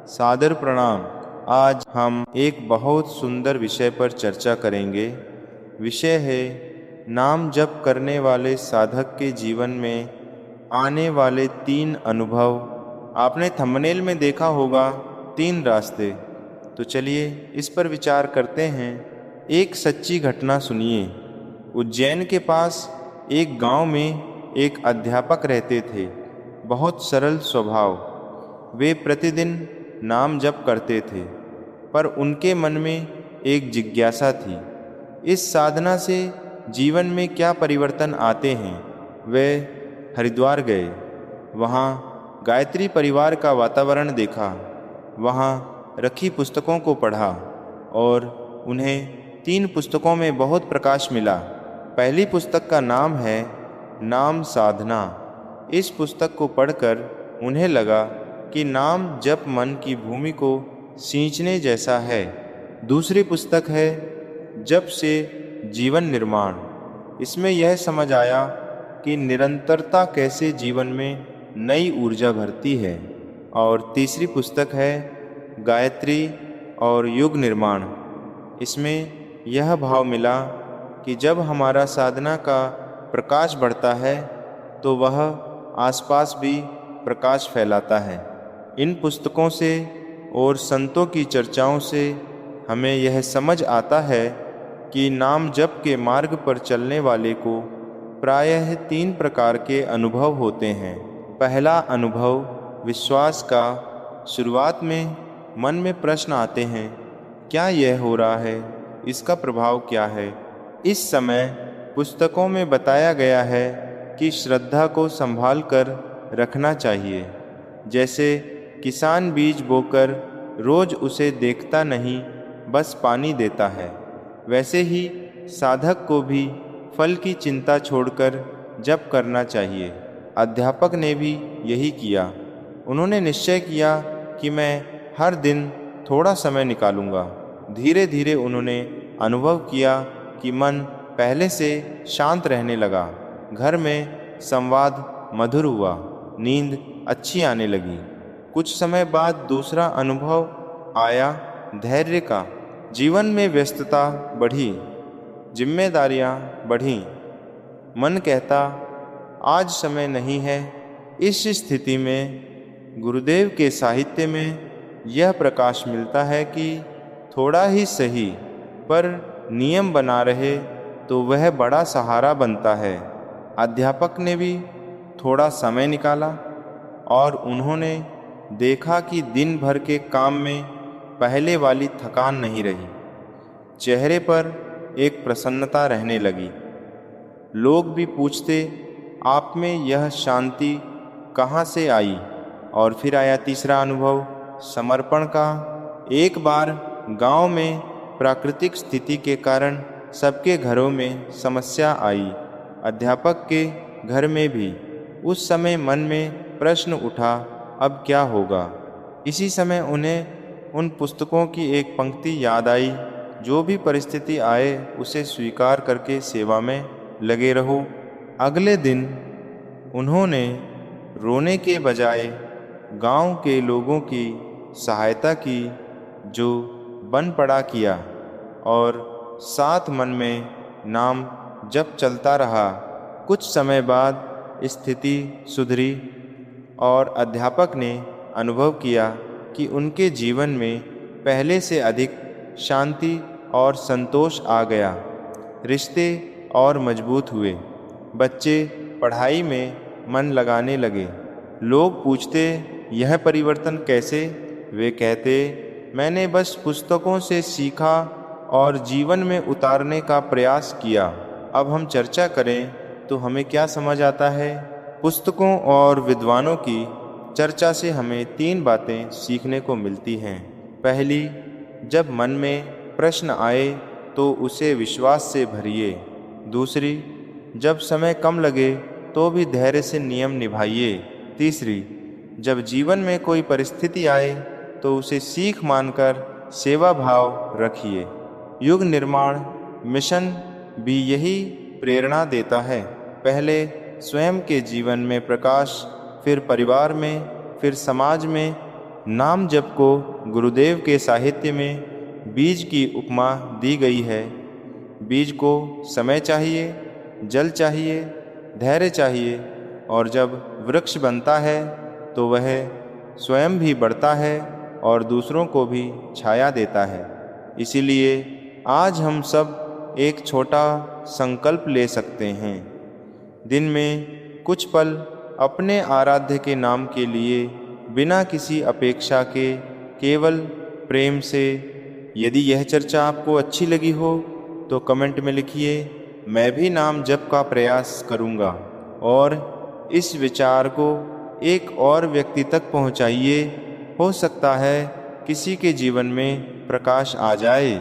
सादर प्रणाम। आज हम एक बहुत सुंदर विषय पर चर्चा करेंगे। विषय है नाम जप करने वाले साधक के जीवन में आने वाले 3 अनुभव। आपने थंबनेल में देखा होगा 3 रास्ते। तो चलिए इस पर विचार करते हैं। एक सच्ची घटना सुनिए। उज्जैन के पास एक गांव में एक अध्यापक रहते थे। बहुत सरल स्वभाव। वे प्रतिदिन नाम जप करते थे, पर उनके मन में एक जिज्ञासा थी, इस साधना से जीवन में क्या परिवर्तन आते हैं। वे हरिद्वार गए। वहाँ गायत्री परिवार का वातावरण देखा। वहाँ रखी पुस्तकों को पढ़ा और उन्हें 3 पुस्तकों में बहुत प्रकाश मिला। पहली पुस्तक का नाम है नाम साधना। इस पुस्तक को पढ़कर उन्हें लगा कि नाम जप मन की भूमि को सींचने जैसा है। दूसरी पुस्तक है जप से जीवन निर्माण। इसमें यह समझ आया कि निरंतरता कैसे जीवन में नई ऊर्जा भरती है। और तीसरी पुस्तक है गायत्री और युग निर्माण। इसमें यह भाव मिला कि जब हमारा साधना का प्रकाश बढ़ता है तो वह आसपास भी प्रकाश फैलाता है। इन पुस्तकों से और संतों की चर्चाओं से हमें यह समझ आता है कि नाम जप के मार्ग पर चलने वाले को प्रायः 3 प्रकार के अनुभव होते हैं। पहला अनुभव विश्वास का। शुरुआत में मन में प्रश्न आते हैं, क्या यह हो रहा है, इसका प्रभाव क्या है। इस समय पुस्तकों में बताया गया है कि श्रद्धा को संभाल कर रखना चाहिए। जैसे किसान बीज बोकर रोज उसे देखता नहीं, बस पानी देता है, वैसे ही साधक को भी फल की चिंता छोड़कर जप करना चाहिए। अध्यापक ने भी यही किया। उन्होंने निश्चय किया कि मैं हर दिन थोड़ा समय निकालूंगा। धीरे धीरे उन्होंने अनुभव किया कि मन पहले से शांत रहने लगा। घर में संवाद मधुर हुआ, नींद अच्छी आने लगी। कुछ समय बाद दूसरा अनुभव आया धैर्य का। जीवन में व्यस्तता बढ़ी, जिम्मेदारियां बढ़ीं। मन कहता आज समय नहीं है। इस स्थिति में गुरुदेव के साहित्य में यह प्रकाश मिलता है कि थोड़ा ही सही, पर नियम बना रहे तो वह बड़ा सहारा बनता है। अध्यापक ने भी थोड़ा समय निकाला और उन्होंने देखा कि दिन भर के काम में पहले वाली थकान नहीं रही। चेहरे पर एक प्रसन्नता रहने लगी। लोग भी पूछते, आप में यह शांति कहाँ से आई। और फिर आया तीसरा अनुभव समर्पण का। एक बार गांव में प्राकृतिक स्थिति के कारण सबके घरों में समस्या आई, अध्यापक के घर में भी। उस समय मन में प्रश्न उठा, अब क्या होगा। इसी समय उन्हें उन पुस्तकों की एक पंक्ति याद आई, जो भी परिस्थिति आए उसे स्वीकार करके सेवा में लगे रहो। अगले दिन उन्होंने रोने के बजाय गांव के लोगों की सहायता की, जो बन पड़ा किया, और साथ मन में नाम जप चलता रहा। कुछ समय बाद स्थिति सुधरी और अध्यापक ने अनुभव किया कि उनके जीवन में पहले से अधिक शांति और संतोष आ गया। रिश्ते और मजबूत हुए। बच्चे पढ़ाई में मन लगाने लगे। लोग पूछते, यह परिवर्तन कैसे। वे कहते, मैंने बस पुस्तकों से सीखा और जीवन में उतारने का प्रयास किया। अब हम चर्चा करें तो हमें क्या समझ आता है। पुस्तकों और विद्वानों की चर्चा से हमें 3 बातें सीखने को मिलती हैं। पहली, जब मन में प्रश्न आए तो उसे विश्वास से भरिए। दूसरी, जब समय कम लगे तो भी धैर्य से नियम निभाइए। तीसरी, जब जीवन में कोई परिस्थिति आए तो उसे सीख मानकर सेवा भाव रखिए। युग निर्माण मिशन भी यही प्रेरणा देता है। पहले स्वयं के जीवन में प्रकाश, फिर परिवार में, फिर समाज में नाम जप को गुरुदेव के साहित्य में बीज की उपमा दी गई है। बीज को समय चाहिए, जल चाहिए, धैर्य चाहिए और जब वृक्ष बनता है तो वह स्वयं भी बढ़ता है और दूसरों को भी छाया देता है। इसीलिए आज हम सब एक छोटा संकल्प ले सकते हैं। दिन में कुछ पल अपने आराध्य के नाम के लिए बिना किसी अपेक्षा के केवल प्रेम से। यदि यह चर्चा आपको अच्छी लगी हो तो कमेंट में लिखिए, मैं भी नाम जप का प्रयास करूँगा, और इस विचार को एक और व्यक्ति तक पहुँचाइए। हो सकता है किसी के जीवन में प्रकाश आ जाए।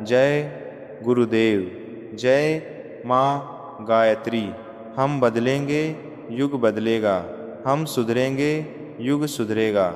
जय गुरुदेव। जय माँ गायत्री। हम बदलेंगे, युग बदलेगा। हम सुधरेंगे, युग सुधरेगा।